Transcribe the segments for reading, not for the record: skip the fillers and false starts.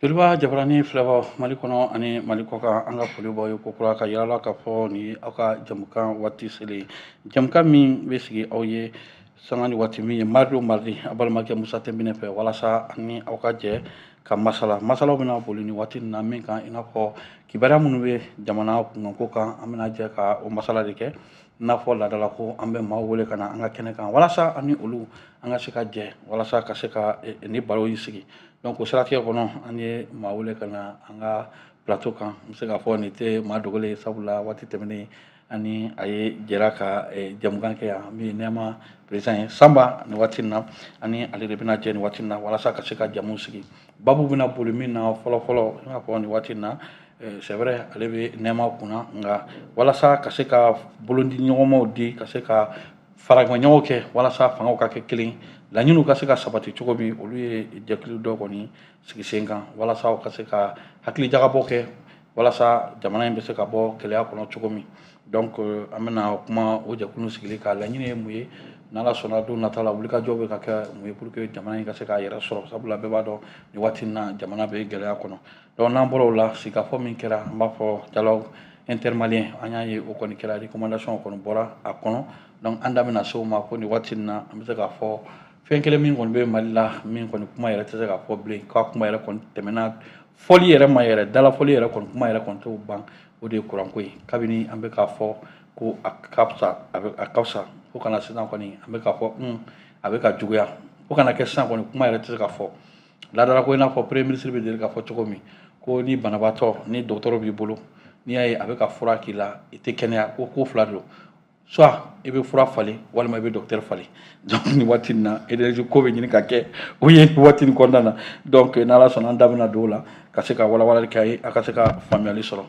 Joliba jabarani filɛbɔ Mali kɔnɔ ani Mali kɔ kan an ka foli b'aw ye kokura ka yirala k'a fɔ nin ye aw ka jamukan waati selen jamukan min bɛ sigi aw ye sanga ni waati min ye mardi o mardi a balimakɛ Musa Tɛnbinɛ fɛ walasa ani aw ka jɛ ka masalaw bɛna boli nin waati na min kan i n'a fɔ kibaruya minnu bɛ jamana kunkanko kan an bɛna jɛ ka o masala de kɛ i n'a fɔ laadala ko an bɛ maaw wele ka na an ka kɛnɛ kan walasa ani olu an ka se ka jɛ walasa ka se ka ni baro in sigi donc o siratigɛ kɔnɔ an ye maa wele ka na an ka plateau kan n bɛ se k'a fɔ nin tɛ maa dogolen ye sabula waati tɛmɛnen ani a ye jɛra ka jamukan kɛ yan min ye nɛma président ye Sanba nin waati in na ani ale de bɛna jɛ nin waati in na walasa ka se ka jamu sigi babu bɛna boli min na fɔlɔ i n'a fɔ nin waati in na c'est vrai ale bɛ nɛma kunna nka walasa ka se ka bolondi ɲɔgɔnmaw di ka se ka faraɲɔgɔn kɛ walasa fangaw ka kɛ kelen laɲiniw ka se ka sabati cogo min olu ye jɛkulu dɔ kɔni sigi sen kan walasa u ka se ka hakilijagabɔ kɛ walasa jamana in bɛ se ka bɔ gɛlɛya kɔnɔ cogo min donc an bɛna kuma o jɛkulu sigili ka laɲini ye mun ye n'ala sɔnna don nata la wulikajɔ bɛ ka kɛ mun ye pour que jamana in ka se k'a yɛrɛ sɔrɔ sabula bɛɛ b'a dɔn nin waati in na jamana bɛ gɛlɛya kɔnɔ donc n'an bɔra o la sigikafɔ min kɛra an b'a fɔ dialogue intermalien an y'a ye o kɔni kɛra recommandation kɔni bɔra a kɔnɔ donc an da bɛna se o ma ko nin waati in na an bɛ se k'a fɔ fɛn kelen min kɔni bɛ Mali la min kɔni kuma yɛrɛ tɛ se ka fɔ bilen k'a kuma yɛrɛ kɔni tɛmɛna fɔli yɛrɛ ma yɛrɛ dalafɔli yɛrɛ kɔni kuma yɛrɛ kɔni t'o ban o de ye kuranko ye kabini an bɛ k'a fɔ ko a ka fisa fo kana sisan kɔni an bɛ k'a fɔ a bɛ ka juguya fo kana kɛ sisan kɔni kuma yɛrɛ tɛ se ka fɔ laadala ko i n'a fɔ premier ministre bɛ deli k'a fɔ cogo min ko ni banabaatɔ ni dɔgɔtɔrɔ b'i bolo n'i y'a ye a bɛ ka fura k'i la i tɛ kɛnɛya ko fila de don soit i bɛ fura falen walima i bɛ docteur falen donc nin waati in na énergie ko bɛ ɲini ka kɛ o ye nin waati nin kɔnɔna na donc n'ala sɔnna an da bɛna don o la ka se ka walawalali kɛ a ye a ka se ka faamuyali sɔrɔ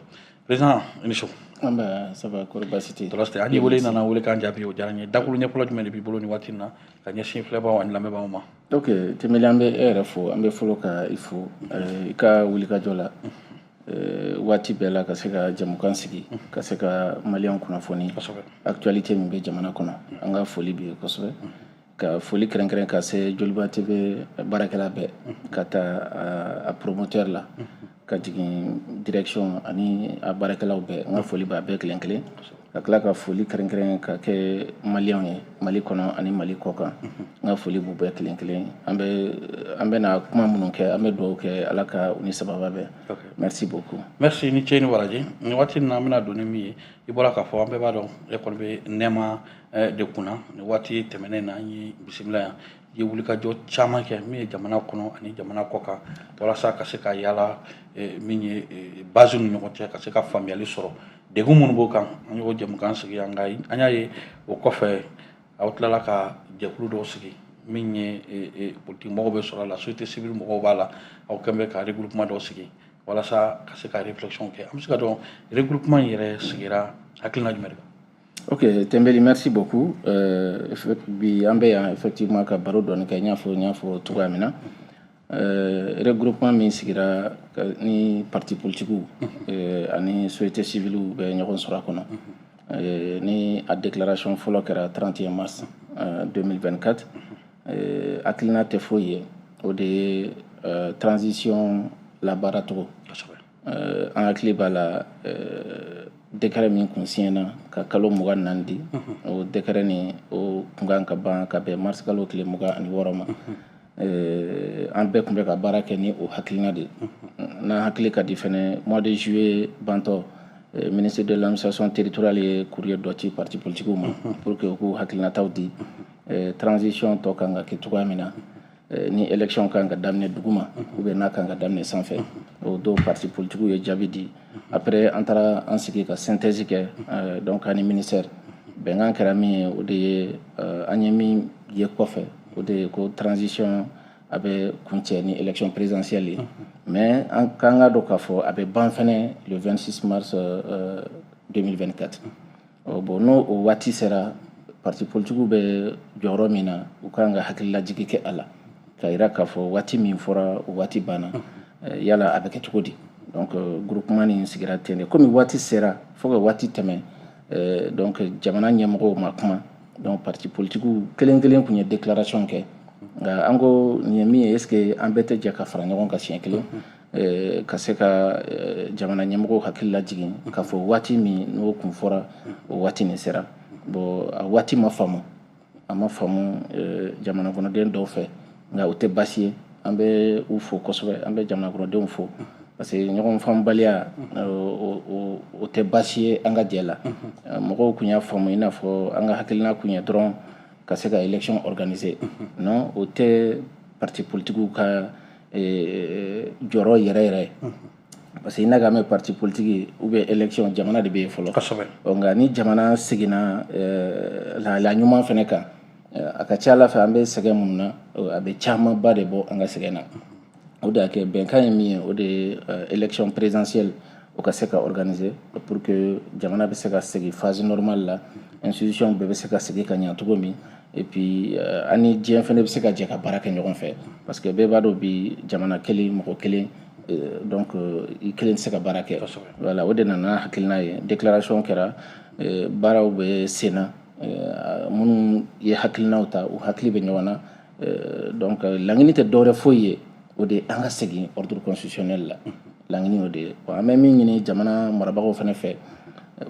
président i ni so. An bɛ ça va kɔri baasi tɛ yen. tɔrɔ tɛ an y'i wele i nana wele k'an jaabi o diyara n ye dakuru ɲɛfɔlɔ jumɛn de b'i bolo nin waati in na ka ɲɛsin filɛbaaw ani lamɛnbaaw ma. ok Tɛnbɛli an bɛ e yɛrɛ fo an bɛ fɔlɔ ka i fo i ka wulikajɔ la waati bɛɛ la ka se ka jamukan sigi ka se ka maliyɛnw kunnafoni actualité min bɛ jamana kɔnɔ an ka foli b'i ye kosɛbɛ ka foli kɛrɛnkɛrɛn ka se Joliba TV baarakɛla bɛɛ ka taa a promoteur la ka jigin direction ani a baarakɛlaw bɛɛ an ka foli b'a bɛɛ kelen kelen ka tila ka foli kɛrɛnkɛrɛn ka kɛ maliyɛnw ye Mali kɔnɔ ani Mali kɔ kan an ka foli b'u bɛɛ kelen kelen an bɛna kuma minnu kɛ an bɛ dugawu kɛ Ala ka u ni sababa bɛɛ merci beaucoup. merci ni ce ni waraji nin waati in na an bɛna don ni min ye i bɔra k'a fɔ an bɛɛ b'a dɔn e kɔni bɛ nɛma de kunna nin waati tɛmɛnen na an ye bisimila yan i ye wulikajɔ caman kɛ min ye jamana kɔnɔ ani jamana kɔ kan walasa ka se ka yaala min ye base ni ɲɔgɔn cɛ ka se ka faamuyali sɔrɔ degun minnu b'o kan an y'o jamukan sigi an y'a ye o kɔfɛ aw tilala ka jɛkulu dɔw sigi min ye politique mɔgɔw bɛ sɔrɔ a la société civile mɔgɔw b'a la aw kɛlen bɛ ka regroupement dɔw sigi walasa ka se ka réflexion kɛ an bɛ se ka dɔn regroupement in yɛrɛ sigira hakilina jumɛn de kan. ok Tɛnbɛli merci beaucoup bi an bɛ yan effectivement ka baro dɔɔni kɛ n y'a fɔ cogoya min na regroupement min sigira ni parti politiques ani société civile bɛ ɲɔgɔn sɔrɔ a kɔnɔ ni a déclaration fɔlɔ kɛra 31 mars 2024 hakilina tɛ foyi ye o de ye transition labaara cogo an hakili b'a la décret min kun siɲɛna ka kalo 24 di o décret ni o kun kan ka ban ka bɛn mars kalo tile 26 ma an bɛɛ kun bɛ ka baara kɛ ni o hakilina de n'an hakili ka di fɛnɛ mois de juillet bantɔ ministre de l'administration territoriale ye courrier dɔ ci parti politiques ma pour que u k'u hakilinataw di transition tɔ kan ka kɛ cogoya min na ni élection kan ka daminɛ duguma ou bien n'a kan ka daminɛ sanfɛ o don parti politiques ye jaabi di après an taara an sigi ka synthèse kɛ donc ani ministère bɛnkan kɛra min ye o de ye an ye min ye kɔfɛ o de ye ko transition a bɛ kuncɛ ni élection présidentielle ye mais an kan ka dɔn k'a fɔ a bɛ ban fɛnɛ le 26 mars 2024 bon n'o o waati sera parti politiques bɛ jɔyɔrɔ min na u kan ka hakililajigi kɛ a la ka yira k'a fɔ waati min fɔra o waati banna yala a bɛ kɛ cogo di donc groupement nin sigira ten de komi waati sera fo ka waati tɛmɛ donc jamana ɲɛmɔgɔw ma kuma donc parti politiques kelen kelen kun ye déclaration kɛ nka an ko nin ye min ye est ce que an bɛɛ tɛ jɛ ka fara ɲɔgɔn kan siɲɛ kelen ka se ka jamana ɲɛmɔgɔw hakili lajigin k'a fɔ waati min n'o kun fɔra o waati nin sera bon a waati ma faamu a ma faamu jamana kɔnɔden dɔw fɛ nka o tɛ baasi ye an bɛ u fo kosɛbɛ an bɛ jamana kɔnɔdenw fo parce que ɲɔgɔn faamubaliya o tɛ baasi ye an ka jɛ la mɔgɔw kun y'a faamu i n'a fɔ an ka hakilina kun ye dɔrɔn ka se ka élection organiser non o tɛ parti politigiw ka jɔyɔrɔ yɛrɛ yɛrɛ parce que i n'a ka mɛn parti politique ou bien élection jamana de bɛ yen fɔlɔ nka ni jamana seginna lahalaya ɲuman fɛnɛ kan a ka ca Ala fɛ an bɛ sɛgɛn minnu na a bɛ camanba de bɔ an ka sɛgɛn na o de y'a kɛ bɛnkan ye min ye o de ye élection présidentielle o ka se ka organiser pour que jamana bɛ se ka segin phase normale la institution bɛɛ bɛ se ka segin ka ɲɛ cogo min et puis ani diɲɛ fɛnɛ bɛ se ka jɛ ka baara kɛ ɲɔgɔn fɛ parce que bɛɛ b'a dɔn bi jamana kelen mɔgɔ kelen donc i kelen tɛ se ka baara kɛ voilà o de nana hakilina ye déclaration kɛra baaraw bɛ sen na minnu ye hakilinaw ta u hakili bɛ ɲɔgɔn na donc laɲini tɛ dɔwɛrɛ foyi ye o de an ka segin ordre constitutionnel la laɲini o de ye an bɛ min ɲini jamana marabagaw fɛnɛ fɛ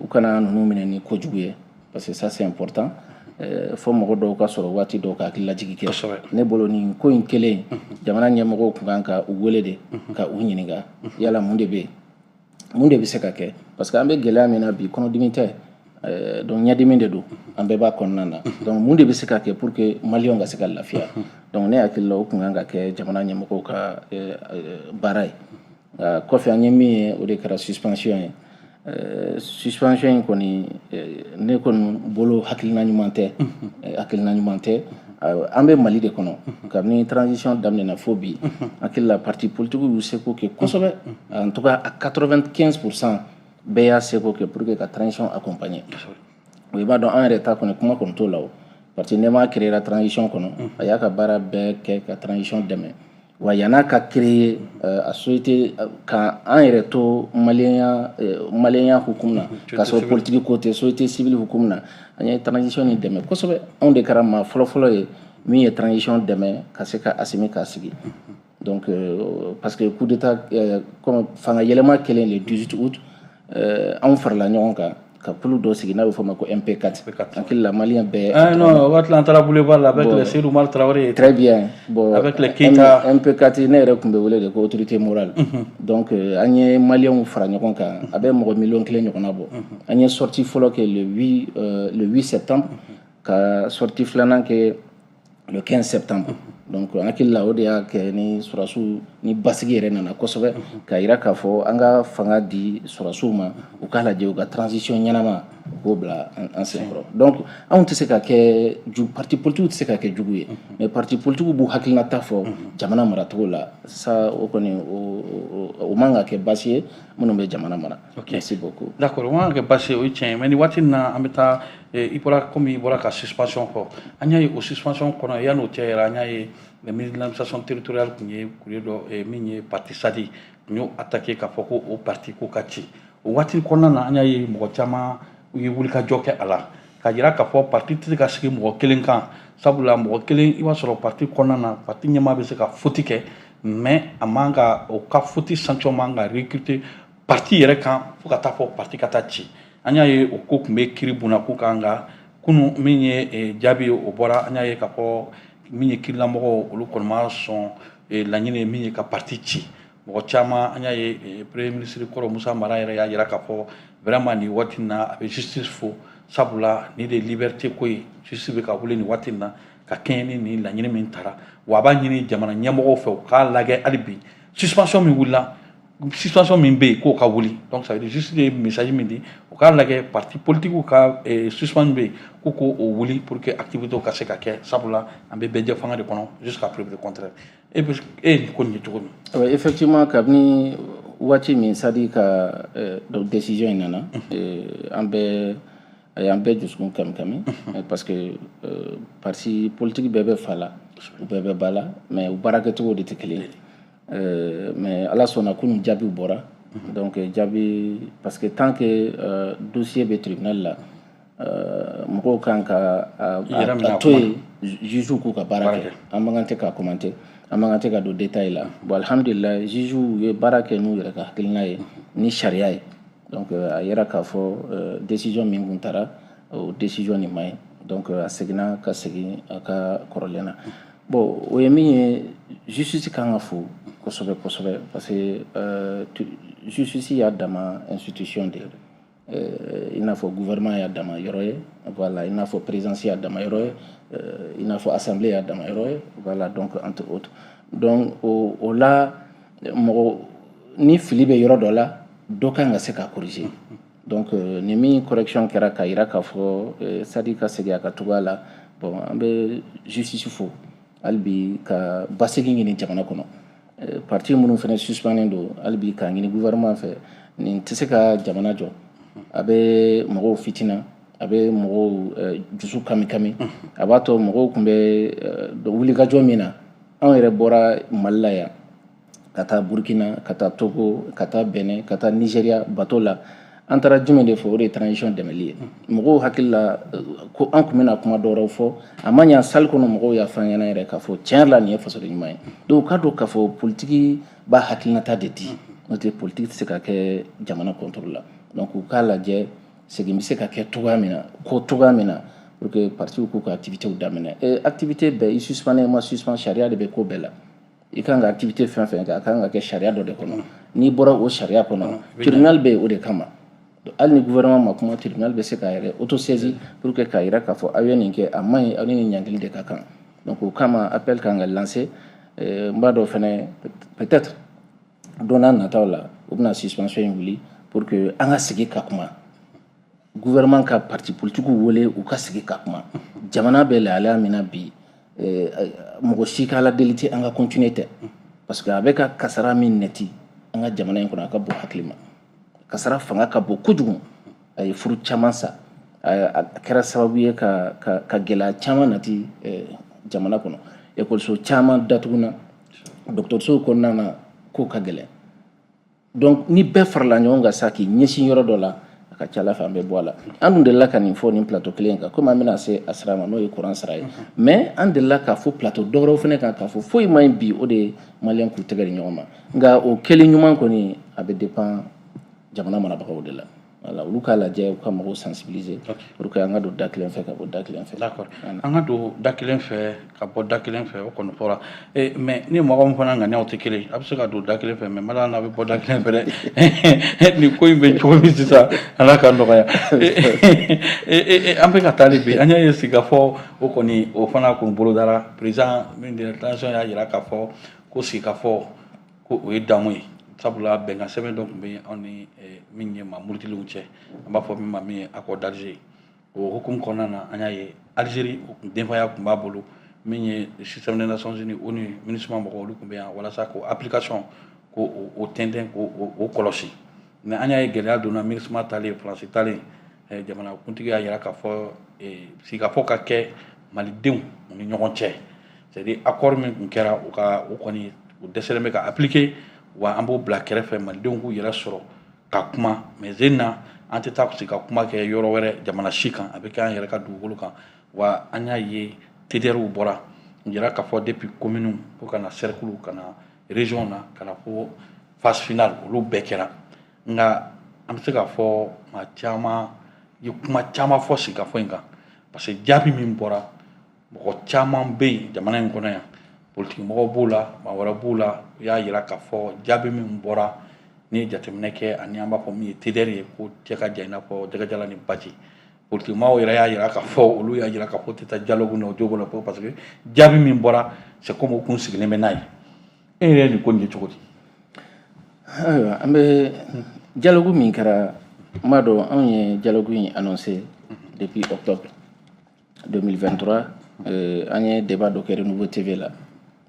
u kana ninnu minɛ ni kojugu ye parce que ça c'est important fo mɔgɔ dɔw ka sɔrɔ waati dɔw ka hakili lajigi kɛ ne bolo nin ko in kelen jamana ɲɛmɔgɔw kun kan ka u wele de ka u ɲininka yala mun de bɛ yen mun de bɛ se ka kɛ parce que an bɛ gɛlɛya min na bi kɔnɔdimi tɛ donc ɲɛdimi de don an bɛɛ b'a kɔnɔna na donc mun de bɛ se ka kɛ pour que maliyɛnw ka se ka lafiya donc ne hakili la o kun kan ka kɛ jamana ɲɛmɔgɔw ka baara ye kɔfɛ an ye min ye o de kɛra suspension ye suspension in kɔni ne kɔni bolo hakilina ɲuman tɛ an bɛ Mali de kɔnɔ kabini transition daminɛna fo bi hakili la parti politique y'u seko kɛ kosɛbɛ en tout cas à 95% bɛɛ y'a seko kɛ pour que ka transition accompagner o i b'a dɔn an yɛrɛ ta kɔni kuma kɔni t'o la o parce que nɛma créera transition kɔnɔ a y'a ka baara bɛɛ kɛ ka transition dɛmɛ wa yan'a ka créer a société ka an yɛrɛ to maliyɛnya hukumu na k'a sɔrɔ politique ko tɛ société civile hukumu na an ye transition ni dɛmɛ kosɛbɛ anw de kɛra maa fɔlɔfɔlɔ ye min ye transition dɛmɛ ka se ka Assimi k'a sigi donc parce que coup d'état comme fanga yɛlɛma kɛlen le 18 août anw farala ɲɔgɔn kan ka kulu dɔ sigi n'a bɛ fɔ o ma ko MP4 hakili la maliyɛn bɛɛ non waati la an taara boulevard la avec le Seydou Oumar Traoré très bien bon avec le Keita MP4 ne yɛrɛ tun bɛ wele de ko autorité morale donc an ye maliyɛnw fara ɲɔgɔn kan a bɛ mɔgɔ miliyɔn 1 ɲɔgɔnna bɔ an ye sortie fɔlɔ kɛ le 8 septembre ka sortie filanan kɛ le 15 septembre donc an hakili la o de y'a kɛ ni sɔrɔdasiw ni basigi yɛrɛ nana kosɛbɛ ka yira k'a fɔ an ka fanga di sɔrɔdasiw ma u k'a lajɛ u ka transition ɲɛnama u k'o bila an senkɔrɔ donc anw tɛ se ka kɛ parti politique tɛ se ka kɛ jugu ye mais parti politique b'u hakilinata fɔ jamana maracogo la ça o kɔni o man ka kɛ baasi ye minnu bɛ jamana mara merci beaucoup d'accord o man ka kɛ baasi ye o ye tiɲɛ ye mais ni waati in na an bɛ taa i bɔra ka suspension fɔ an y'a ye o suspension kɔnɔ yan'o cɛ yɛrɛ an y'a ye le ministre de l'administration territoriale kun ye kure dɔ min ye parti SADI kun y'o attaqué k'a fɔ ko o parti ko ka ci o waati kɔnɔna na an y'a ye mɔgɔ caman u ye wulikajɔ kɛ a la ka yira k'a fɔ parti tɛ se ka sigi mɔgɔ kelen kan sabula mɔgɔ kelen i b'a sɔrɔ parti kɔnɔna na parti ɲɛmaa bɛ se ka faute kɛ mais a man ka o ka faute sanction man ka recruter parti yɛrɛ kan fo ka taa fɔ parti ka taa ci an y'a ye o ko tun bɛ kiiri bunna ko kan nka kunu min ye jaabi ye o bɔra an y'a ye k'a fɔ min ye kiirilamɔgɔw olu kɔni ma sɔn laɲini ye min ye ka parti ci mɔgɔ caman an y'a ye premier ministre kɔrɔ Musa Mara yɛrɛ y'a jira k'a fɔ vraiment nin waati in na a bɛ justice fo sabula nin de ye liberté ko ye justice bɛ ka wuli nin waati in na ka kɛɲɛ ni nin laɲini min taara wa a b'a ɲini jamana ɲɛmɔgɔw fɛ u k'a lajɛ hali bi suspension min wulila suspension min bɛ yen k'o ka wuli donc ça veut dire justice ye message min di u k'a lajɛ parti politique ka suspension bɛ yen ko k'o wuli pour que activité ka se ka kɛ sabula an bɛ bɛɛ jɛ fanga de kɔnɔ jusqu'à preuve du contraire e ni ko nin ye cogo min. effectivement kabini waati min Sadi ka décision in nana an bɛɛ dusukun kami parce que parti politique bɛɛ bɛ fa la u bɛɛ bɛ ba la mais u baarakɛcogo de tɛ kelen ye. Mais ala sɔnna kunun jaabiw bɔra donc jaabi parce que tant que dossier bɛ tribunal la mɔgɔw kan ka to yen juge k'u ka baara kɛ an man kan tɛ k'a commenter an man kan tɛ ka don détail la bon alhamdulillah juge ye baara kɛ n'u yɛrɛ ka hakilina ye ni sariya ye donc a yɛrɛ k'a fɔ décision min kun taara o décision nin man ɲi donc a seginna ka segin a ka kɔrɔlen na bon o ye min ye justice kan ka fo kosɛbɛ kosɛbɛ parce que justice y'a dama institution de i n'a fɔ gouvernement y'a dama yɔrɔ ye voilà i n'a fɔ présidence y'a dama yɔrɔ ye i n'a fɔ assemblée y'a dama yɔrɔ ye voilà donc entre autres donc o la mɔgɔ ni fili bɛ yɔrɔ dɔ la dɔ kan ka se ka corriger donc ni min correction kɛra ka yira k'a fɔ sadi ka segin a ka cogoya la bon an bɛ justice fo hali bi ka basigi ɲini jamana kɔnɔ parti minnu fana suspendé don hali bi k'a ɲini gouvernement fɛ nin tɛ se ka jamana jɔ a bɛ mɔgɔw fitina a bɛ mɔgɔw dusu kami kami a b'a to mɔgɔw tun bɛ wulikajɔ min na anw yɛrɛ bɔra Mali la yan ka taa Burkina ka taa Togo ka taa Benin ka taa Nigeria bateau la an taara jumɛn de fɔ o de ye transition dɛmɛli ye mɔgɔw hakili la ko an tun bɛna kuma dɔ wɛrɛw fɔ a ma ɲa salle kɔnɔ mɔgɔw y'a fɔ an ɲɛna yɛrɛ k'a fɔ tiɲɛ yɛrɛ la nin ye fasoden ɲuman ye donc k'a dɔn k'a fɔ politiki b'a hakilinata de di n'o tɛ politiki tɛ se ka kɛ jamana contrôle la donc u k'a lajɛ segin bɛ se ka kɛ cogoya min na ko cogoya min na pour que partiw k'u ka activitéw daminɛ activité bɛɛ i suspend ma suspend sariya de bɛ ko bɛɛ la i kan ka activité fɛn fɛn kɛ a kan ka kɛ sariya dɔ de kɔnɔ n'i bɔra o sariya kɔnɔ tribunal bɛ yen o de kama hali ni gouvernement ma kuma tribunal bɛ se k'a yɛrɛ autosaisi pour que k'a yira k'a fɔ aw ye nin kɛ a man ɲi aw ni nin ɲankili de ka kan donc o kama appel kan ka lancer n b'a dɔn fɛnɛ peut-être don n'a nataw la u bɛna suspension in wuli pour que an ka sigi ka kuma gouvernement ka parti politique wele u ka sigi ka kuma jamana bɛ lahalaya min na bi mɔgɔ si ka ala deli tɛ an ka continuer tɛ parce que a bɛ ka kasara min nɛti an ka jamana in kɔnɔ a ka bon hakili ma kasara fanga ka bon kojugu a ye furu caman sa a kɛra sababu ye ka gɛlɛya caman nati jamana kɔnɔ ekɔliso caman datuguna dɔgɔtɔrɔsow kɔnɔna na kow ka gɛlɛn donc ni bɛɛ farala ɲɔgɔn kan sa k'i ɲɛsin yɔrɔ dɔ la a ka ca ala fɛ an bɛ bɔ a la an dun delila ka nin fɔ nin plateau kelen kan komi an bɛna se a sira ma n'o ye courant sara ye mais an delila k'a fɔ plateau dɔ wɛrɛw fana kan k'a fɔ foyi ma ɲi bi o de ye maliyɛn k'u tɛgɛ di ɲɔgɔn ma nka o kelen ɲuman kɔni a bɛ dépend jamana marabagaw de la voilà olu k'a lajɛ u ka mɔgɔw sensibiliser pour que an ka don da kelen fɛ ka bɔ da kelen fɛ d'accord an ka don da kelen fɛ ka bɔ da kelen fɛ o kɔni fɔra mais ni mɔgɔ min fana ŋaniyaw tɛ kelen a bɛ se ka don da kelen fɛ mais mala n'a bɛ bɔ da kelen fɛ dɛ nin ko in bɛ cogo min sisan ala ka nɔgɔya an bɛ ka taali bi an y'a ye sigi k'a fɔ o kɔni o fana kɔni bolodara président min de transition y'a jira k'a fɔ ko sigi k'a fɔ ko o ye damu ye sabula bɛnkan sɛbɛn dɔ tun bɛ anw ni min ye maa murutilenw cɛ an b'a fɔ min ma min ye accord d'Alger o hukumu kɔnɔna na an y'a ye Algérie denfaya tun b'a bolo min ye système des Nations Unies ONU MINUSMA mɔgɔw olu tun bɛ yan walasa ko application ko o tɛntɛn ko kɔlɔsi mais an y'a ye gɛlɛya donna MINUSMA talen France talen jamana kuntigi y'a jira k'a fɔ sigikafɔ ka kɛ malidenw ni ɲɔgɔn cɛ c'est à dire accord min tun kɛra o kɔni o dɛsɛlen bɛ ka appliquer wa an b'o bila kɛrɛfɛ malidenw k'u yɛrɛ sɔrɔ ka kuma mais zen na an tɛ taa sigi ka kuma kɛ yɔrɔ wɛrɛ jamana si kan a bɛ kɛ an yɛrɛ ka dugukolo kan wa an y'a ye TDRw bɔra n yɛrɛ k'a fɔ depuis commune fo ka na cercle ka na région na ka na fo phase finale olu bɛɛ kɛra nka an bɛ se k'a fɔ maa caman ye kuma caman fɔ sigikafɔ in kan parce que jaabi min bɔra mɔgɔ caman bɛ yen jamana in kɔnɔ yan politique mɔgɔw b'o la maa wɛrɛ b'o la u y'a jira k'a fɔ jaabi min bɔra ni ye jateminɛ kɛ ani an b'a fɔ min ye TDR ye ko cɛ ka jan i n'a fɔ jɛgɛjala ni baji politique maaw yɛrɛ y'a jira k'a fɔ olu y'a jira k'a fɔ tɛ taa dialogue na o jogo la parce que jaabi min bɔra c'est comme o kun sigilen bɛ n'a ye e yɛrɛ nin ko nin ye cogo di. ayiwa an bɛ dialogue min kɛra n b'a dɔn anw ye dialogue in annoncé depuis octobre 2023 an ye débat dɔ kɛ Renouveau TV la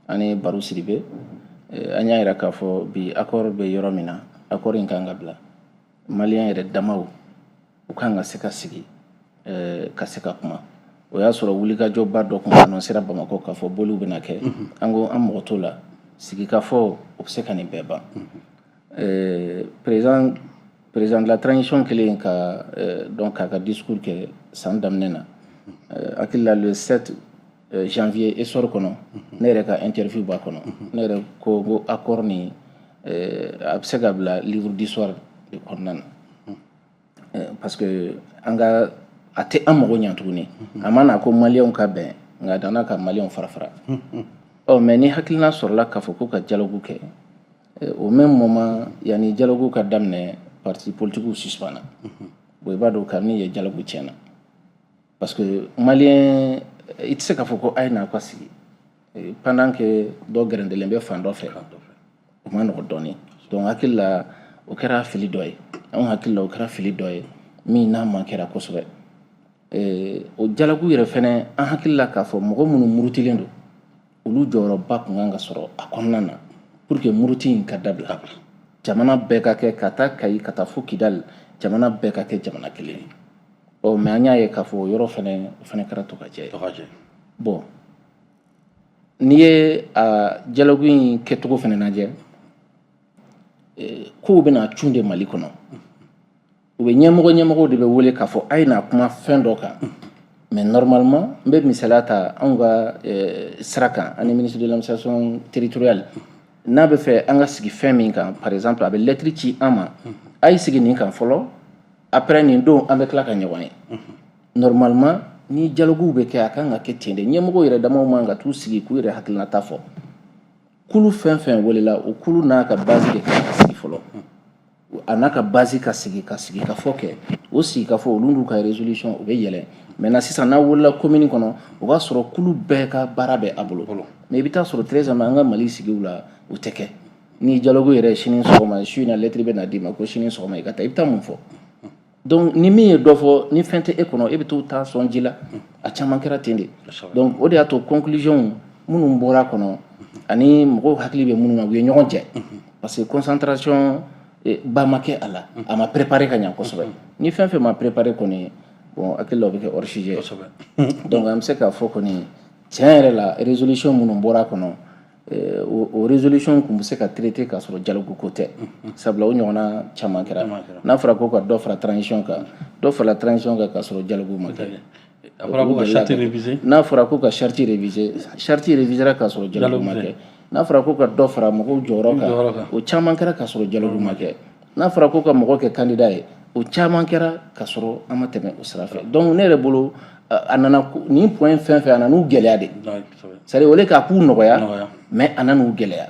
ani Baro Sidibe an y'a jira k'a fɔ bi accord bɛ yɔrɔ min na accord in kan ka bila maliyɛn yɛrɛ damaw u kan ka se ka sigi ka se ka kuma o y'a sɔrɔ wulikajɔba dɔ tun annoncera Bamakɔ k'a fɔ boliw bɛna kɛ an ko an mɔgɔ t'o la sigikafɔ o bɛ se ka nin bɛɛ ban président de la transition kelen ka donc k'a ka discours kɛ san daminɛ na hakili la le 7 janvier essor kono ne yɛrɛ ka interview b'a kɔnɔ ne yɛrɛ ko accord ni a bɛ se ka bila livre d'histoire de kɔnɔna na parce que an ka a tɛ an mago ɲɛ tuguni a ma na ko maliyɛnw ka bɛn nka a danna ka maliyɛnw fara mais ni hakilina sɔrɔla k'a fɔ ko ka dialogue kɛ au même moment yanni dialogue ka daminɛ parti politique suspendra bon i b'a dɔn kabini ye dialogue tiɲɛna parce que maliyɛn i tɛ se k'a fɔ ko a ye n'a ka sigi pendant que dɔ gɛrɛndɛlen bɛ fan dɔ fɛ o ma nɔgɔ dɔɔni donc hakili la o kɛra fili dɔ ye anw hakili la o kɛra fili dɔ ye min n'a man kɛra kosɛbɛ o dialogue yɛrɛ fɛnɛ an hakili la k'a fɔ mɔgɔ minnu murutilen don olu jɔyɔrɔba tun kan ka sɔrɔ a kɔnɔna na pour que muruti in ka dabila jamana bɛɛ ka kɛ ka taa Kayi ka taa fo Kidali jamana bɛɛ ka kɛ jamana kelen ye mais an y'a ye k'a fɔ o yɔrɔ fɛnɛ kɛra to ka jɛ bon n'i ye a dialogue in kɛcogo fɛnɛ lajɛ kow bɛna cun de Mali kɔnɔ u bɛ ɲɛmɔgɔw de bɛ wele k'a fɔ a ye n'a kuma fɛn dɔ kan mais normalement n bɛ misaliya ta anw ka sira kan ani ministre de l'administration territoriale n'a bɛ fɛ an ka sigi fɛn min kan par exemple a bɛ lettre ci an ma a ye sigi nin kan fɔlɔ après nin don an bɛ tila ka ɲɔgɔn ye normalement ni dialogue bɛ kɛ a kan ka kɛ ten de ɲɛmɔgɔw yɛrɛ damaw man ka t'u sigi k'u yɛrɛ hakilinata fɔ kulu fɛn fɛn welela o kulu n'a ka base de kan ka sigi fɔlɔ a n'a ka base ka sigi ka fɔ kɛ o sigi ka fɔ olu n'u ka résolution o bɛ yɛlɛ maintenant sisan n'a wolola commune kɔnɔ o b'a sɔrɔ kulu bɛɛ ka baara bɛ a bolo mais i bɛ taa sɔrɔ très an ka Mali sigiw la o tɛ kɛ ni dialogue yɛrɛ sini sɔgɔma su in na lettre bɛ na d'i ma ko sini sɔgɔma i ka taa i bɛ taa mun fɔ donc ni min ye dɔ fɔ ni fɛn tɛ e kɔnɔ e bɛ t'o ta sɔn ji la a caman kɛra ten de donc o de y'a to conclusion minnu bɔra kɔnɔ ani mɔgɔw hakili bɛ minnu na u ye ɲɔgɔn cɛ parce que concentration ba ma kɛ a la a ma préparer ka ɲɛ kosɛbɛ ni fɛn fɛn ma préparer kɔni bon hakili la o bɛ kɛ hors sujet donc an bɛ se k'a fɔ kɔni tiɲɛ yɛrɛ la résolution minnu bɔra kɔnɔ o résolution tun bɛ se ka traiter k'a sɔrɔ dialogue ko tɛ sabula o ɲɔgɔnna caman kɛra n'a fɔra ko ka dɔ fara transition kan dɔ farala transition kan k'a sɔrɔ dialogue ma kɛ a fɔra ko ka charte réviser n'a fɔra ko ka charte réviser charte révisera k'a sɔrɔ dialogue ma kɛ n'a fɔra ko ka dɔ fara mɔgɔw jɔyɔrɔ kan o caman kɛra k'a sɔrɔ dialogue ma kɛ n'a fɔra ko ka mɔgɔ kɛ candidat ye o caman kɛra k'a sɔrɔ an ma tɛmɛ o sira fɛ donc ne yɛrɛ bolo a nana nin point fɛn fɛn a nana u gɛlɛya de c'est à dire o le k'a k'u nɔgɔya mais a nana u gɛlɛya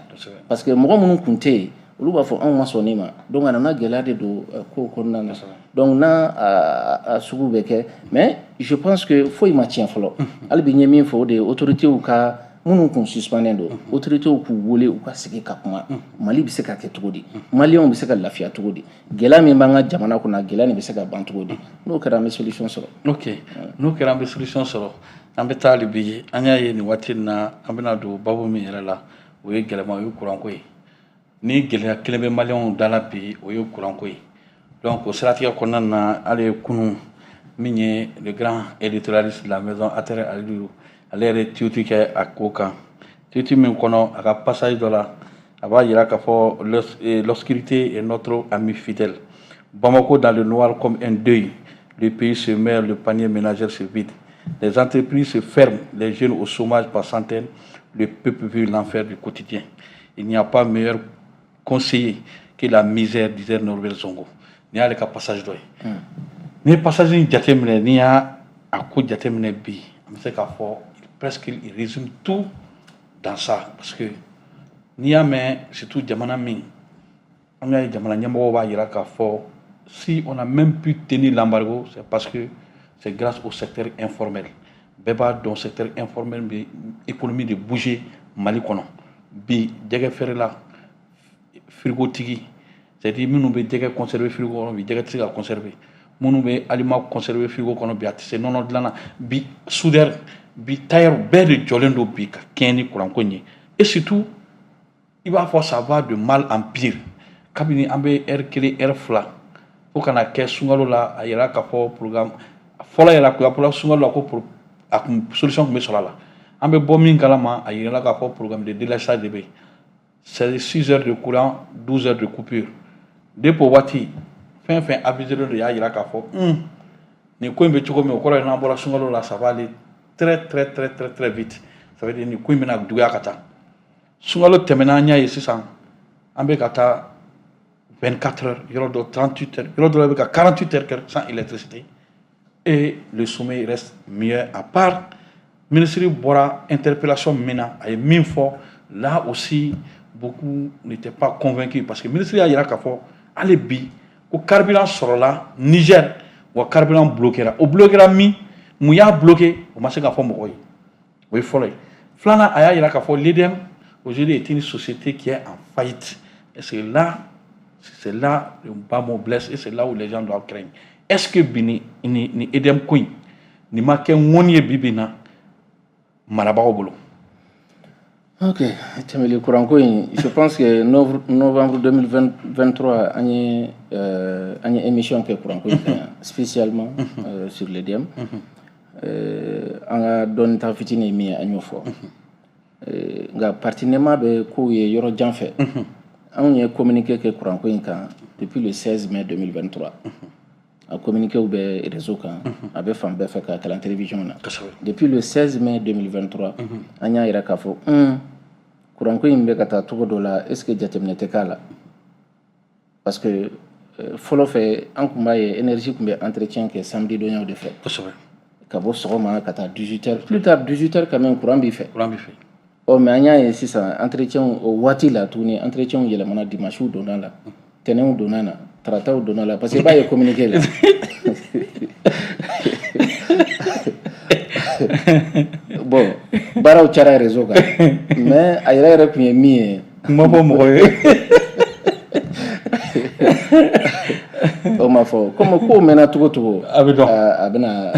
parce que mɔgɔ minnu tun tɛ yen olu b'a fɔ anw ma sɔn nin ma donc a nana gɛlɛya de don kow kɔnɔna na donc n'a a sugu bɛ kɛ mais je pense que foyi ma tiɲɛ fɔlɔ hali bi n ye min fɔ o de ye autorités ka minnu kun suspendé don autorités k'u wele u ka sigi ka kuma Mali bɛ se ka kɛ cogo di maliyɛnw bɛ se ka lafiya cogo di gɛlɛya min b'an ka jamana kɔnɔ gɛlɛya nin bɛ se ka ban cogo di n'o kɛra an bɛ solution sɔrɔ ok n'o kɛra an bɛ solution sɔrɔ an bɛ taa hali bi an y'a ye nin waati in na an bɛna don babu min yɛrɛ la o ye gɛlɛma o ye courant ko ye ni gɛlɛya kelen bɛ maliyɛnw da la bi o ye courant ko ye donc o siratigɛ kɔnɔna na hali kunun min ye le grand éditorialiste de la maison Atere Aliyu ale yɛrɛ tuuti kɛ a ko kan tuuti min kɔnɔ a ka passage dɔ la a b'a jira k'a fɔ l'obscurité est notre ami fidèle Bamako dans le noir comme un deuil le pays se meurt le panier ménagère se vide les entreprises se ferment les jeunes au chômage par centaines le peuple vit l'enfer du quotidien il n'y a pas meilleur conseiller que la misère disait Norbert Zongo ni y'ale ka passage dɔ ye ni passage in jateminɛ n'i y'a ko jateminɛ bi an bɛ se k'a fɔ presque il résume tout dans ça parce que n'i y'a mɛn surtout jamana min an y'a ye jamana ɲɛmɔgɔw b'a jira k'a fɔ si on a même pu tenir l'embargo c'est parce que c'est grâce au secteur informel bɛɛ b'a dɔn secteur informel bɛ économie de bouger Mali kɔnɔ bi jɛgɛ feerela frigotigi c'est-à-dire minnu bɛ jɛgɛ conserver frigo kɔnɔ bi jɛgɛ tɛ se ka conserver minnu bɛ aliment conserver frigo kɔnɔ bi a tɛ se nɔnɔ dilanna bi soudeur bi tailleur bɛɛ de jɔlen don bi ka kɛɲɛ ni courant ko in ye et surtout i b'a fɔ ça va de mal en pire kabini an bɛ heure kelen heure fila fo ka na kɛ sunkalo la a yɛrɛ k'a fɔ programme fɔlɔ yɛrɛ a fɔra sunkalo la ko a kun solution tun bɛ sɔrɔ a la an bɛ bɔ min kalama a yɛrɛ k'a fɔ programme de délestage de bɛ yen c'est 6 heures de courant 12 heures de coupure depuis o waati fɛn fɛn avisé de y'a jira k'a fɔ nin ko in bɛ cogo min o kɔrɔ ye n'an bɔra sunkalo la ça va aller très vite. Ça veut dire ni kuy mina duya kata. Sungalo temena nya yi sisan ambe kata 24 heures, il y a 38 heures, il y a 48 heures sans électricité. Et le sommet reste mieux à part. Le ministre Bora, interpellation Mina, a mis fort. Là aussi, beaucoup n'étaient pas convaincus parce que le ministre a dit qu'il allez bi, au carburant sur là, Niger, au carburant bloqué là. Au bloqué là, mouya bloqué, au marché qu'à fond, oui, folle. Flana a dit qu'il l'EDM, aujourd'hui, est une société qui est en faillite. Et c'est là le bas mot blesse et c'est là où les gens doivent craindre. Est-ce que Bini, ni Edem Queen, ni Maken Monye Bibina, Marabao Bolo? Ok, le courant Queen, je pense que novembre 2023, il y a une émission que courant Queen, spécialement sur l'EDM. On a donné ta fitine mis à nous fort. On a partenariat avec Yoro Janfe. On a communiqué avec courant Queen depuis le 16 mai 2023. A communiqué au réseau avec Femme Befek à la télévision. Depuis le 16 mai 2023, on a irakafo courant ko imbe kata tout dola est-ce que jatemne te kala parce que follow fait en kumba énergie kumbe entretien que samedi donyo de fait. Kabo soma kata 18h plus tard 18h quand même courant bi fait. Oh mais anya et si ça entretien au wati la tourner entretien il y a la dimanche ou donna la tenem donna trata ou donna la parce que ba y communiquer là. Bon bara chara réseau ka mais ayra repie mi mabo moye o ma fo comme ko mena tugo abena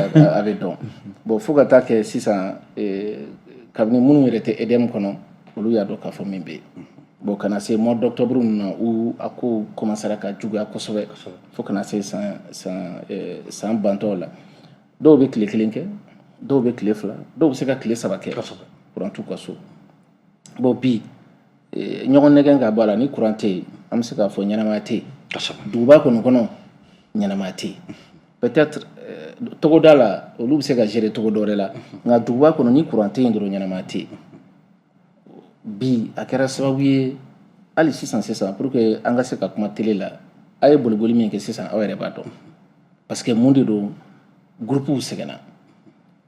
bon faut que 600 kabni munu rete edem kono olu ya do ka fo mimbe bon kana c'est mois d'octobre où ako commencer ka juga ko sobe faut kana c'est sans bantola do be klinke do be klefla do se ka kle sabake pour en tout cas so bon bi ñogon negen ga bala ni couranté am se ka fo ñanama té duba kono ñanama té peut-être togo dala olu se ka gérer togo dore la nga duba kono ni couranté ndoro ñanama té bi akara sababu ali 600 pour que anga se ka kuma télé la ay boliboli min ke 600 awere ba do parce que monde do groupe u segena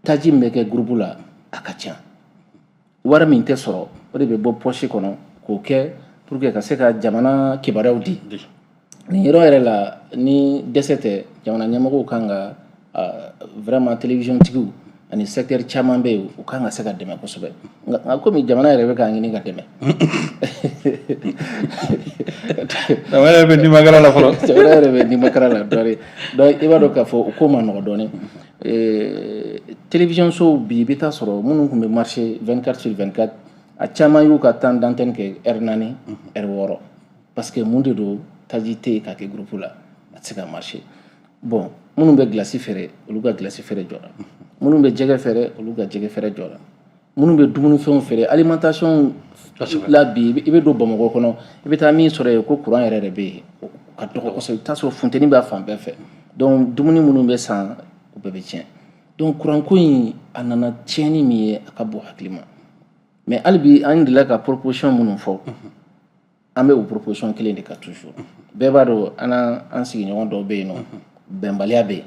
taji mbeke groupe la akacha wara min te soro o de be bo poche kono ko ke pour que ka se ka jamana kibaraw di ni yero yere la ni desete jamana nyamago kanga vraiment télévision tigu ani secteur chaman be o kanga se ka deme ko sobe nga ko mi jamana yere be ka ngini ka deme dama be ni magara la folo jamana be ni magara la dore do iba do ka fo ko ma no doni télévision so bi beta soro munu kumbe marché 24 sur 24 a chama yu ka tan d'antenne ke ernani erworo parce que munde do tajité ka ke groupe la atsika marché bon munu be glace fere oluga glace fere jora munu be jege fere oluga jege fere jora munu be dumunu fon fere alimentation la bi ibe do bamako kono ibe ta mi soro ko courant yere be ka to ko so ta so fonteni ba fan be fe donc dumuni munu be san ko be tien donc courant ko anana tieni mi akabo haklima mais albi an de la ka proposition munu fo ambe o proposition clé de ka toujours bebado ana an sigi ñon do be no bembalia be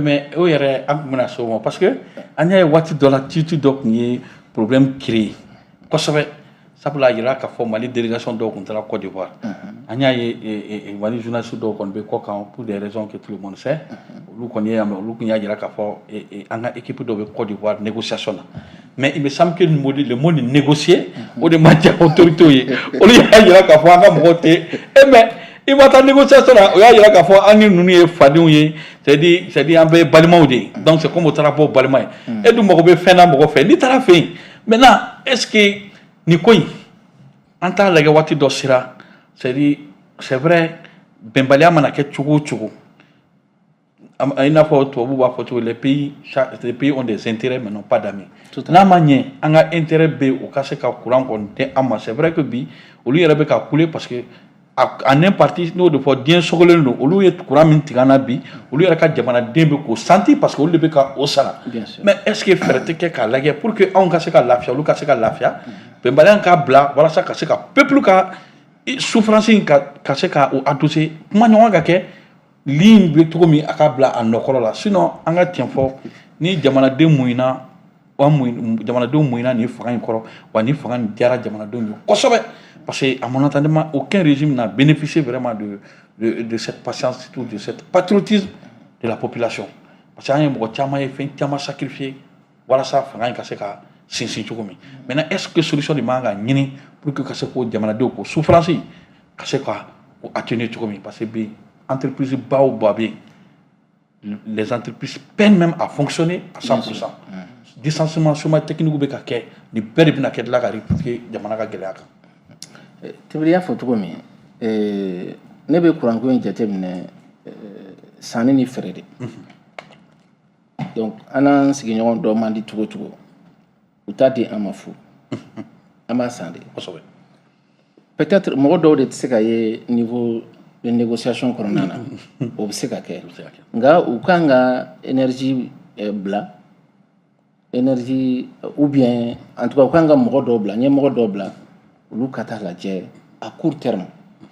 mais o yere ak muna so mo parce que anya wati do la titu dok ni problème créé ko sabe sabla yira ka fo Mali délégation do contre la Côte d'Ivoire anya e Mali journaliste do kon be ko kan pour des raisons que tout le monde sait lu kon yé am lu ko yira ka fo et anga équipe do be Côte d'Ivoire négociation là mais il me semble que le mot négocier ou de matière autorité o yira ka fo anga moté mais il va ta négociation là o yira ka fo ani nuni fadion yé c'est-à-dire un peu balimaude donc c'est comme au travail balimay et du mo be fena mo fait ni tara fait maintenant est-ce que ni koy anta la wati do sira c'est vrai bembalia manake chugu ina fo to bu ba fo les pays ont des intérêts mais non pas d'amis na manye anga intérêt be o kase ka courant kon te ama c'est vrai que bi o lui rebe ka couler parce que en un parti n'o de fɔ diɲɛ sogolen don olu ye courant min tigɛ an na bi olu yɛrɛ ka jamanaden bɛ k'o santi parce que olu de bɛ ka o sara mais est ce que fɛɛrɛ tɛ kɛ k'a lajɛ pour que anw ka se ka lafiya olu ka se ka lafiya bɛnbaliya k'a bila walasa ka se ka peuple ka souffrance in ka se ka o adoucer kuma ɲɔgɔn ka kɛ ligne bɛ cogo min a ka bila a nɔkɔrɔ la sinon an ka tiɲɛ fɔ ni jamanaden muɲuna jamanadenw muɲuna nin fanga in kɔrɔ wa nin fanga in diyara jamanadenw ye kosɛbɛ parce que à mon entendement aucun régime n'a bénéficié vraiment de cette patience surtout de cette patriotisme de la population parce que an ye mɔgɔ caman ye fɛn caman sacrifier walasa fanga in ka se ka sinsin cogo min maintenant est ce que solution de man ka ɲini pour que ka se k'o jamanadenw ko souffrance ka se ka o atténuer cogo min parce que bi entreprise ba o ba bɛ yen les entreprises peinent même à fonctionner à 100%. Licenciement chômage technique bɛ ka kɛ nin bɛɛ de bɛna kɛ la ka répliquer jamana ka gɛlɛya kan. Tibiri y'a fɔ cogo min ne bɛ courant ko in jateminɛ sanni ni feere de donc an n'an sigiɲɔgɔn dɔ man di cogo o cogo u t'a di an ma fu an b'a san de kosɛbɛ peut-être mɔgɔ dɔw de tɛ se ka ye niveau de négociation kɔnɔna na o bɛ se ka kɛ nka u kan ka énergie bila énergie ou bien en tout cas u kan ka mɔgɔ dɔw bila ɲɛmɔgɔ dɔw bila olu ka taa lajɛ à court terme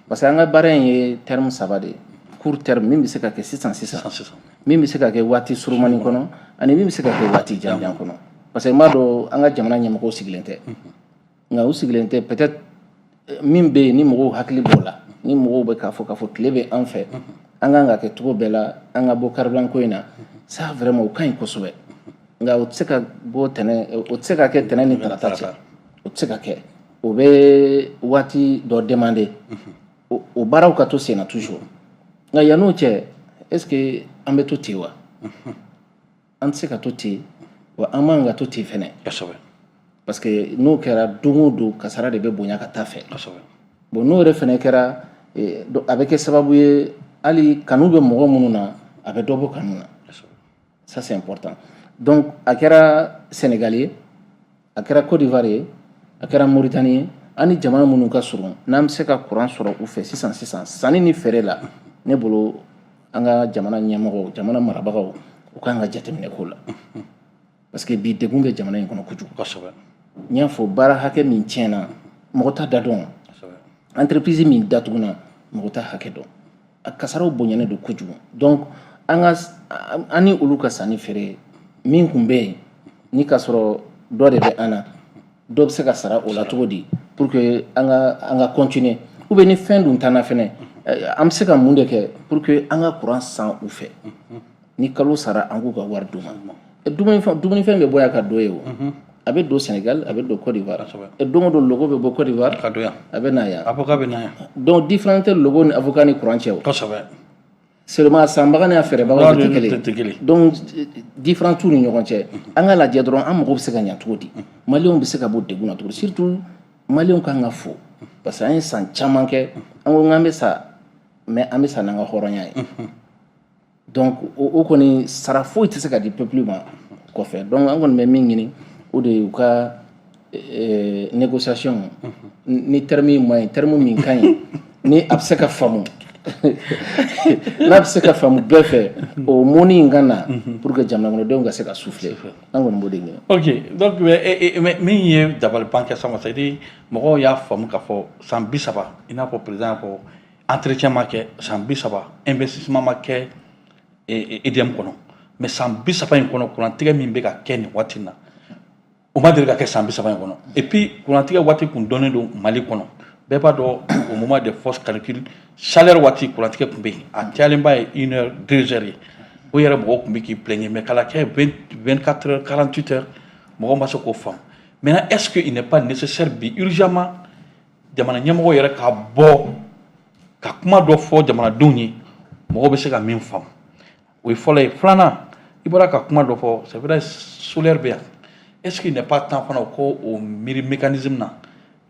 parce que an ka baara in ye terme saba de court terme min bɛ se ka kɛ sisan min bɛ se ka kɛ waati surumani kɔnɔ ani min bɛ se ka kɛ waati janjan kɔnɔ parce que n b'a dɔn an ka jamana ɲɛmɔgɔw sigilen tɛ nka u sigilen tɛ peut-être min bɛ yen ni mɔgɔw hakili b'o la ni mɔgɔw bɛ k'a fɔ tile bɛ an fɛ an kan ka kɛ cogo bɛɛ la an ka bɔ carburant ko in na ça vraiment o ka ɲi kosɛbɛ nka o tɛ se ka bɔ tɛnɛ o tɛ se ka kɛ tɛnɛ ni tarata cɛ o tɛ se ka kɛ o bɛ waati dɔ demander o baaraw ka to sen na toujours nka yan'o cɛ est ce que an bɛ to ten wa an tɛ se ka to ten wa an man ka to ten fɛnɛ parce que n'o kɛra don o don kasara de bɛ bonya ka taa fɛ bon n'o yɛrɛ fɛnɛ kɛra a bɛ kɛ sababu ye hali kanu bɛ mɔgɔ minnu na a bɛ dɔ bɔ kanu na ça c'est important donc a kɛra Sénégal ye a kɛra Côte d'Ivoire ye a kɛra Mauritanie ye an ni jamana minnu ka surun n'an bɛ se ka courant sɔrɔ u fɛ sisan sanni ni feere la ne bolo an ka jamana ɲɛmɔgɔw jamana marabagaw u kan ka jateminɛ k'o la parce que bi degun bɛ jamana in kɔnɔ kojugu kosɛbɛ n y'a fɔ baara hakɛ min tiɲɛna mɔgɔ t'a da dɔn entreprise min datuguna mɔgɔ t'a hakɛ dɔn a kasaraw bonyana don kojugu donc an ni olu ka sanni feere min kun bɛ yen ni ka sɔrɔ dɔ de bɛ an na dɔ bɛ se ka sara o la cogo di pour que an ka continuer ou bien ni fɛn dun t'an na fɛnɛ an bɛ se ka mun de kɛ pour que an ka courant san u fɛ ni kalo sara an k'u ka wari d'u ma dumunifɛn bɛ bɔ yan ka don ye o a bɛ don Sénégal a bɛ don Côte d'Ivoire don o don logo bɛ bɔ Côte d'Ivoire a bɛ na yan avocat bɛ na yan donc différent tɛ logo ni avocat ni courant cɛ o kosɛbɛ seulement a sanbaga ni a feerebagaw tɛ kelen donc différent t'u ni ɲɔgɔn cɛ an ka lajɛ dɔrɔn an mago bɛ se ka ɲɛ cogo di maliyɛnw bɛ se ka bɔ degun na cogo di surtout maliyɛnw kan ka fo parce que an ye san caman kɛ an ko k'an bɛ sa mais an bɛ sa n'an ka hɔrɔnya ye donc o kɔni sara foyi tɛ se ka di peuple ma kɔfɛ donc an kɔni bɛ min ɲini o de ye u ka négociation ni terme ma ɲi terme min ka ɲi ni a bɛ se ka faamu n'a bɛ se ka faamu bɛɛ fɛ o mɔni in ka na pour que jamana kɔnɔdenw ka se ka souffler an kɔni b'o de ɲini. ok donc min ye dabaliban kɛ sisan c'est à dire mɔgɔw y'a faamu k'a fɔ san 30 i n'a fɔ président y'a fɔ entretien ma kɛ san 30 investissement ma kɛ EDM kɔnɔ mais san 30 in kɔnɔ kurantigɛ min bɛ ka kɛ nin waati in na o ma deli ka kɛ san 30 in kɔnɔ et puis kurantigɛ waati kun dɔnnen don Mali kɔnɔ bɛɛ b'a dɔn au moment des forces calcul chaleur waati kurantigɛ kun bɛ yen a cayalenba ye 1 heure 2 heures ye o yɛrɛ mɔgɔw kun bɛ k'i plaigner mais k'a la kɛ 24 heures 48 heures mɔgɔw ma se k'o faamu maintenant est ce que il n'est pas nécessaire bi urgemment jamana ɲɛmɔgɔ yɛrɛ ka bɔ ka kuma dɔ fɔ jamanadenw ye mɔgɔw bɛ se ka min faamu o ye fɔlɔ ye filanan i bɔra ka kuma dɔ fɔ c'est vrai solaire bɛ yan est ce qu'il n'est pas temps fana ko o miiri mécanisme na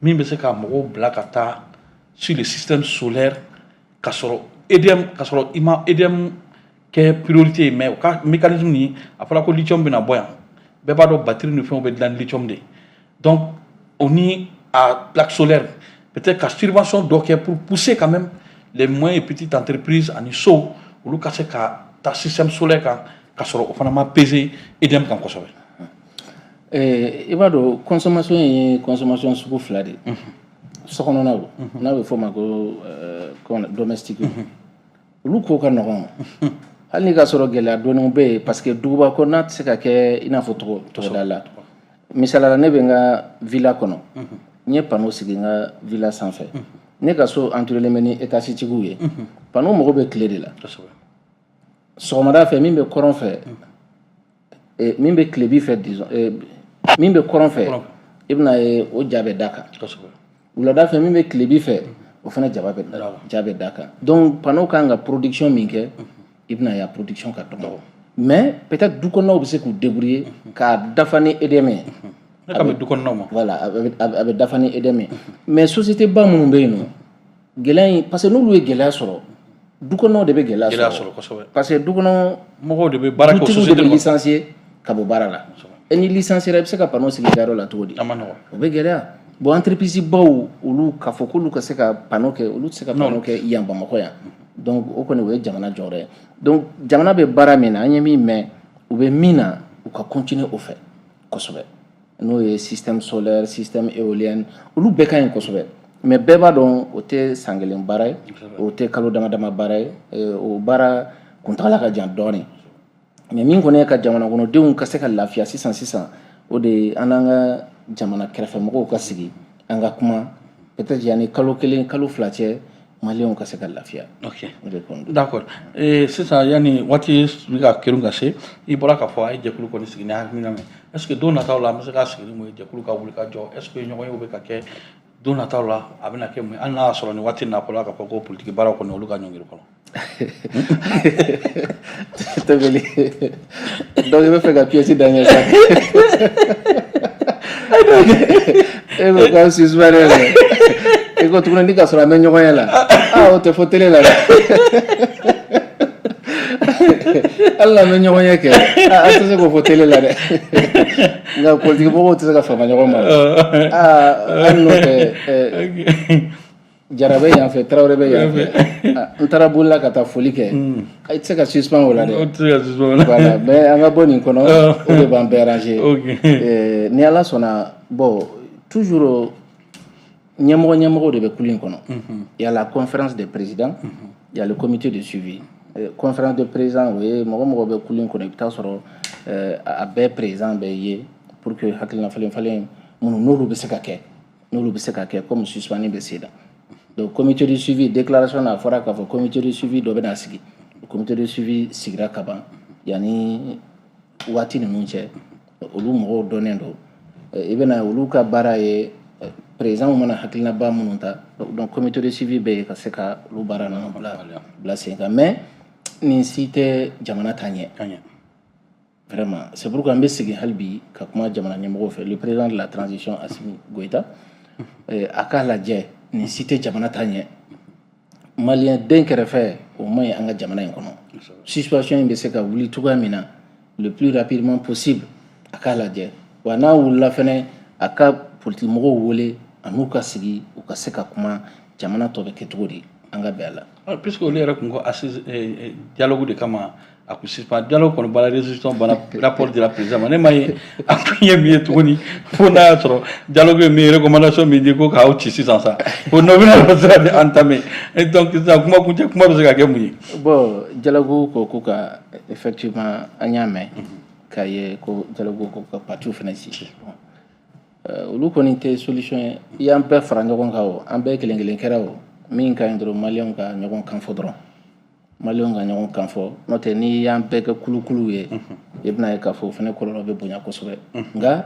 min bɛ se ka mɔgɔw bila ka taa sur le système solaire ka sɔrɔ i ma EDM kɛ priorité ye mais o ka mécanisme nin a fɔra ko lithium bɛna bɔ yan bɛɛ b'a dɔn batterie ni fɛnw bɛ dilan ni lithium de donc o ni a plaque solaire peut-être qu'à subvention donc pour pousser quand même les moyennes et petites entreprises en so olu ka se ka ta système solaire ka sɔrɔ o fana ma peser EDM kan kosɛbɛ. I b'a dɔn consommation ye consommation sugu fila de ye sokɔnɔnaw n'a bɛ fɔ o ma ko domestique olu ko ka nɔgɔn hali ni ka sɔrɔ gɛlɛya dɔɔni bɛ yen parce que duguba kɔnɔna tɛ se ka kɛ i n'a fɔ togoda la misalala ne bɛ n ka villa kɔnɔ n ye panneau sigi n ka villa sanfɛ ne ka so entouré bɛ ni étage tigiw ye panneau mago bɛ tile de la sɔgɔmada fɛ min bɛ kɔrɔn fɛ min bɛ tilebi fɛ disons min bɛ kɔrɔn fɛ i bɛna ye o ja bɛ da kan wulada fɛ min bɛ tilebi fɛ o fana ja bɛ da kan donc panneau kan ka production min kɛ i bɛna ye a production ka dɔgɔ mais peut-être du kɔnɔnaw bɛ se k'u débrouiller k'a dafa ni EDM ye ne ka bɛ du kɔnɔnaw ma voilà a bɛ dafa ni EDM ye mais société ba minnu bɛ yen nɔ gɛlɛya in parce que n'olu ye gɛlɛya sɔrɔ du kɔnɔnaw de bɛ gɛlɛya sɔrɔ parce que du kɔnɔ mɔgɔw de bɛ baara kɛ o société de bɛ licencier ka bɔ baara la et ni licencier i bɛ se ka panneau sigi i ka yɔrɔ la cogo di o bɛ gɛlɛya bon entreprise baw olu k'a fɔ k'olu ka se ka panneau kɛ olu tɛ se ka panneau kɛ yan Bamakɔ yan donc o kɔni o ye jamana jɔyɔrɔ ye donc jamana bɛ baara min na an ye min mɛn u bɛ min na u ka continuer o fɛ kosɛbɛ n'o ye système solaire système éolien olu bɛɛ ka ɲi kosɛbɛ mais bɛɛ b'a dɔn o tɛ san kelen baara ye o tɛ kalo dama dama baara ye o baara kuntagala ka jan dɔɔni mais min kɔni ye ka jamana kɔnɔdenw ka se ka lafiya sisan o de ye an n'an ka jamana kɛrɛfɛmɔgɔw ka sigi an ka kuma peut-être yanni kalo kelen kalo fila cɛ maliyɛnw ka se ka lafiya. Ok, d'accord. Sisan yanni waati bɛ ka kɛrɛn ka se i bɔra k'a fɔ a ye jɛkulu kɔni sigi ni hakilina min est ce que don nataw la an bɛ se ka sigi ni mun ye jɛkulu ka wuli ka jɔ est ce que ɲɔgɔnyew bɛ ka kɛ don nataw la a bɛna kɛ mun ye hali n'a y'a sɔrɔ nin waati nafɔla k'a fɔ ko politique baaraw kɔni olu ka ɲɔngiri kɔnɔ. Tɛbeli donc i bɛ fɛ ka pièce da ɲɛ sa e bɛ k'an suspend dɛ i ko tuguni ni ka sɔrɔ an bɛ ɲɔgɔn ye la o tɛ fɔ télé la dɛ hali n'an bɛ ɲɔgɔn ye kɛ an tɛ se k'o fɔ télé la dɛ nka politique mɔgɔw tɛ se ka fama ɲɔgɔn ma hali n'o tɛ Jara bɛ yan fɛ Tarawele bɛ yan fɛ n taara bolila ka taa foli kɛ i tɛ se ka suspend o la dɛ voilà mais an ka bɔ nin kɔnɔ o de b'an bɛɛ arranger ni Ala sɔnna bon toujours ɲɛmɔgɔ de bɛ kulu in kɔnɔ il y a la conférence des présidents il y a le comité de suivi conférence des présidents o ye mɔgɔ bɛ kulu in kɔnɔ i bɛ taa sɔrɔ a bɛɛ président bɛ ye pour que hakilina falen minnu n'olu bɛ se ka kɛ comme suspending bɛ sen na donc comité de suivi déclaration na fɔra k'a fɔ comité de suivi dɔ bɛna sigi comité de suivi sigira ka ban yanni waati ninnu cɛ olu mɔgɔw dɔnnen don i bɛna olu ka baara ye président mana hakilinaba minnu ta donc comité de suivi bɛ yen ka se ka olu baara ninnu bila sen kan mais nin si tɛ jamana ta ɲɛ vraiment c'est pourquoi an bɛ segin hali bi ka kuma jamana ɲɛmɔgɔw fɛ le président de la transition Assimi Goïta a k'a lajɛ nin si tɛ jamana ta ɲɛ maliyɛn den kɛrɛfɛ o man ɲi an ka jamana in kɔnɔ situation in bɛ se ka wuli cogoya min na le plus rapidement possible a k'a lajɛ wa n'a wulila fɛnɛ a ka politique mɔgɔw wele a n'u ka sigi u ka se ka kuma jamana tɔ bɛ kɛ cogo di an ka bɛn a la. Puisque olu yɛrɛ tun ko assise dialogue de kama a kun suspend dialogue kɔni banna résolution banna rapport de la présidente ma ne ma ye a kun ye min ye tuguni fo n'a y'a sɔrɔ dialogue ye min ye recommandation min di ko k'aw ci sisan sa o n'o bɛna yɔrɔ sira de entamé et donc sisan kuma kuncɛ kuma bɛ se ka kɛ mun ye. bon dialogue ko ka effectivement an y'a mɛn k'a ye ko dialogue ko ka parti fana ci olu kɔni tɛ solution ye i y'an bɛɛ fara ɲɔgɔn kan o an bɛɛ kelen kelen kɛra o min ka ɲi dɔrɔn maliyɛnw ka ɲɔgɔn kan fɔ dɔrɔn maliyɛnw ka ɲɔgɔn kan fɔ n'o tɛ n'i y'an bɛɛ kɛ kulukulu ye i bɛna ye k'a fɔ o fana kɔlɔlɔ bɛ bonya kosɛbɛ nka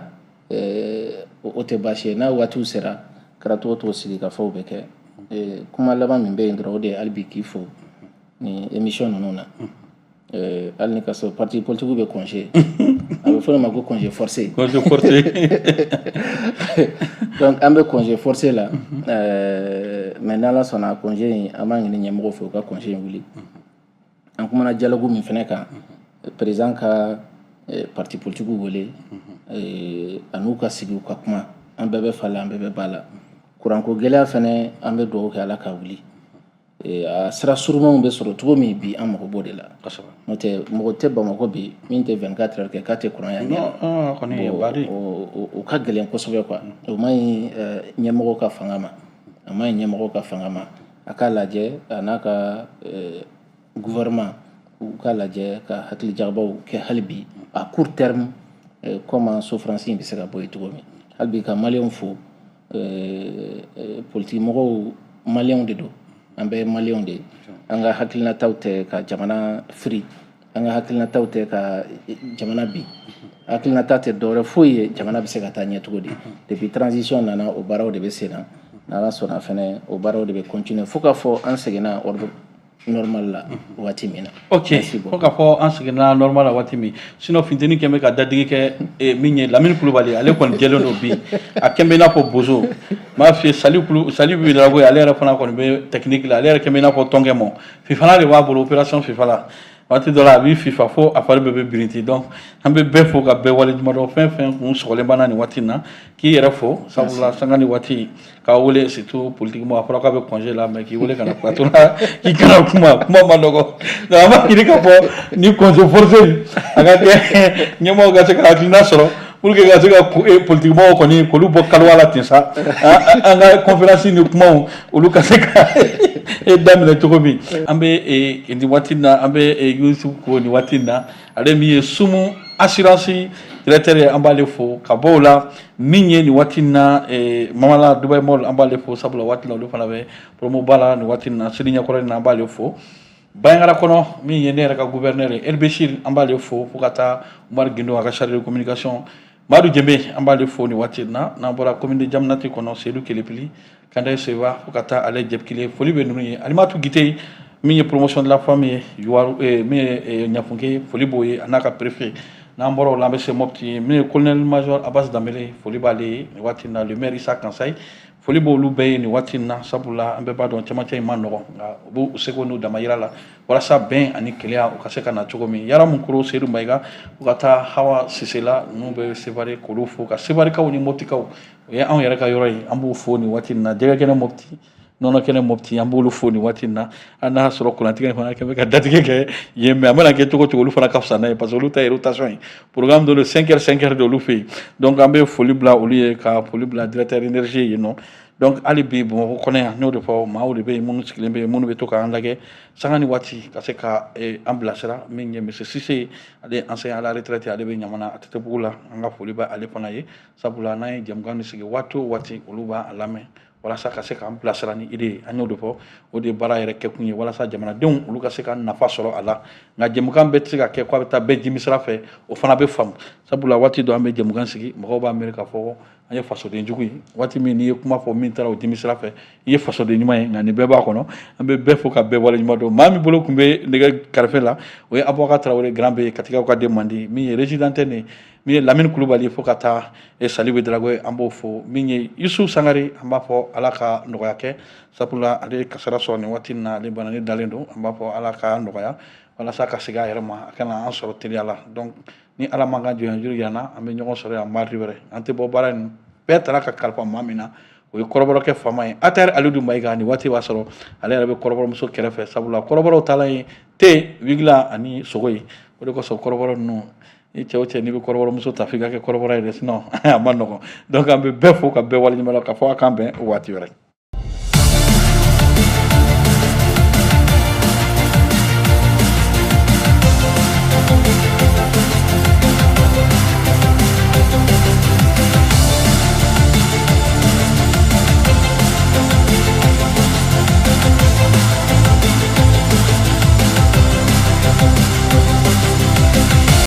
o tɛ baasi ye n'a waatiw sera kɛra cogo o cogo sigi ka fɔw bɛ kɛ kuma laban min bɛ yen dɔrɔn o de ye hali bi k'i fo ni émission ninnu na hali ni ka sɔrɔ parti politique bɛ congé a bɛ fɔ o ma ko congé forcé donc an bɛ congé forcé la mais n'Ala sɔnna congé in an b'a ɲini ɲɛmɔgɔw fɛ u ka congé in wuli an kumana dialogue min fɛnɛ kan président ka parti politique wele a n'u ka sigi u ka kuma an bɛɛ bɛ fa la an bɛɛ bɛ ba la kuranko gɛlɛya fɛnɛ an bɛ dugawu kɛ ala ka wuli a sira surumanw bɛ sɔrɔ cogo min bi an mago b'o de la n'o tɛ mɔgɔ tɛ Bamakɔ bi min tɛ 24 heures kɛ k'a tɛ kuran ɲɛ o ka gɛlɛn kosɛbɛ quoi o ma ɲi ɲɛmɔgɔ ka fanga ma a ma ɲi ɲɛmɔgɔ ka fanga ma a k'a lajɛ a n'a ka gouvernement u k'a lajɛ ka hakilijagabaw kɛ hali bi à court terme comment souffrance in bɛ se ka bɔ yen cogo min hali bi ka maliyɛnw fo politique mɔgɔw maliyɛnw de don an bɛɛ maliyɛnw de an ka hakilinataw tɛ ka jamana firi an ka hakilinataw tɛ ka jamana bin hakilinata tɛ dɔwɛrɛ foyi ye jamana bɛ se ka taa ɲɛ cogo di depuis transition nana o baaraw de bɛ sen na n'ala sɔnna fɛnɛ o baaraw de bɛ continuer fo k'a fɔ an seginna ordre normal la waati min na. Ok fo k'a fɔ an seginna normal la waati min sinon funteni kɛn bɛ ka dadigi kɛ min ye Lamini Kulubali ale kɔni jɛlen don bi a kɛn bɛ i n'a fɔ bozo m'a f'i ye Saliu Bɛdarago ale yɛrɛ fana kɔni bɛ technique la ale yɛrɛ kɛn bɛ i n'a fɔ tɔnkɛmɔ Fifala de b'a bolo opération Fifala waati dɔ la a b'i fifa fo a fari bɛɛ bɛ birinti donc an bɛ bɛɛ fo ka bɛɛ waleɲumandɔn fɛn fɛn kun sɔgɔlen b'an na nin waati in na k'i yɛrɛ fo sabula sanga ni waati k'a wele surtout politique mɔgɔ a fɔra k'a bɛ congé la mais k'i wele ka na plateau la k'i kana kuma ma nɔgɔ donc an b'a ɲini k'a fɔ ni congé forcé a ka kɛ ɲɛmɔgɔw ka se ka hakilina sɔrɔ pour que ka se ka politique mɔgɔw kɔni k'olu bɔ kaliwa la ten sa an ka conférence ni kumaw olu ka se ka daminɛ cogo min an bɛ nin waati in na an bɛ Yusufu ko nin waati in na ale min ye Sumu assurance directeur ye an b'ale fo ka bɔ o la min ye nin waati in na Mamala Dubai Mall an b'ale fo sabula waati la olu fana bɛ promo ba la nin waati in na Sidi Ɲɛkɔrɔ in na an b'ale fo Bayangara kɔnɔ min ye ne yɛrɛ ka gouverneur ye El Bechir an b'ale fo fo ka taa Umar Gindo a ka chargé de communication Madu Jembe an b'ale fo nin waati in na n'an bɔra commune de Jaminati kɔnɔ Seydou Kelepili Kandaye Seba fo ka taa Ale Jɛbkile foli bɛ ninnu ye Alimatu Gite min ye promotion de la femme ye min ye Ɲafunke foli b'o ye a n'a ka préfet n'an bɔra o la an bɛ se Mopti min ye colonel major Abbas Dambele foli b'ale ye nin waati in na le maire Issa Kansaye foli b'olu bɛɛ ye nin waati in na sabula an bɛɛ b'a dɔn cɛmancɛ in ma nɔgɔn nka u b'u seko n'u dama yira la walasa bɛn ani kelenya u ka se ka na cogo min Yaramunkoro Seydou Mayiga u ka taa Hawa Sise la ninnu bɛ Sevare k'olu fo ka Sevarekaw ni Moptikaw o ye anw yɛrɛ ka yɔrɔ ye an b'u fo nin waati in na jɛgɛkɛnɛ Mopti nɔnɔ kɛnɛ Mopti an b'olu fo nin waati in na an n'a sɔrɔ kurantigɛ fana kɛn bɛ ka datigɛ kɛ yen mais a mana kɛ cogo cogo olu fana ka fisa n'a ye parce que olu ta ye rotation ye programme dɔ de 5 heures de olu fɛ yen donc an bɛ foli bila olu ye ka foli bila directeur énergie yen nɔ donc hali bi Bamakɔ kɔnɔ yan n y'o de fɔ maaw de bɛ yen minnu sigilen bɛ yen minnu bɛ to k'an lajɛ sanga ni waati ka se ka an bilasira min ye monsieur Cisse ale enseignant à la retraite ale bɛ Ɲamana a Tɛtɛbugu la an ka foli bɛ ale fana ye sabula n'an ye jɛmukan ni sigi waati o waati olu b'a lamɛn walasa ka se k'an bilasira ni idée ye an y'o de fɔ o de ye baara yɛrɛ kɛkun ye walasa jamanadenw olu ka se ka nafa sɔrɔ a la nka jɛmukan bɛɛ tɛ se ka kɛ k'a bɛ taa bɛɛ jimi sira fɛ o fana bɛ faamu sabula waati dɔ an bɛ jɛmukan sigi mɔgɔw b'a miiri k'a fɔ an ye fasoden jugu ye waati min n'i ye kuma fɔ min taara o dimi sira fɛ i ye fasoden ɲuman ye nka nin bɛɛ b'a kɔnɔ an bɛ bɛɛ fo ka bɛɛ waleɲuman dɔn maa min bolo tun bɛ nɛgɛ kɛrɛfɛ la o ye Abubakar Tarawele grand bɛ Katikaw ka den mandi min ye résident ye min ye Lamini Kulubali fo ka taa Saliu Bɛdarago an b'o fɔ min ye Yusu Sangare an b'a fɔ ala ka nɔgɔya kɛ sabula ale kasara sɔrɔ nin waati in na ale bana ne dalen don an b'a fɔ ala ka nɔgɔya walasa ka segin a yɛrɛ ma a kana an sɔrɔ teliya la donc ni ala man ka jɔnya juru yan na an bɛ ɲɔgɔn sɔrɔ yan mardi wɛrɛ an tɛ bɔ baara in bɛɛ taara ka kalifa maa min na o ye kɔrɔbɔrɔkɛ faama ye Atayɛri Alidu Mayiga nin waati b'a sɔrɔ ale yɛrɛ bɛ kɔrɔbɔrɔmuso kɛrɛfɛ sabula kɔrɔbɔrɔw taalan ye te wigila ani sogo ye o de kosɔn kɔrɔbɔrɔ ninnu ni cɛ o cɛ n'i bɛ kɔrɔbɔrɔmuso ta f'i ka kɛ kɔrɔbɔrɔ ye dɛ sinon a ma nɔgɔn donc an bɛ bɛɛ fo ka bɛɛ waleɲuman dɔn k'a fɔ a k'an bɛn o waati wɛrɛ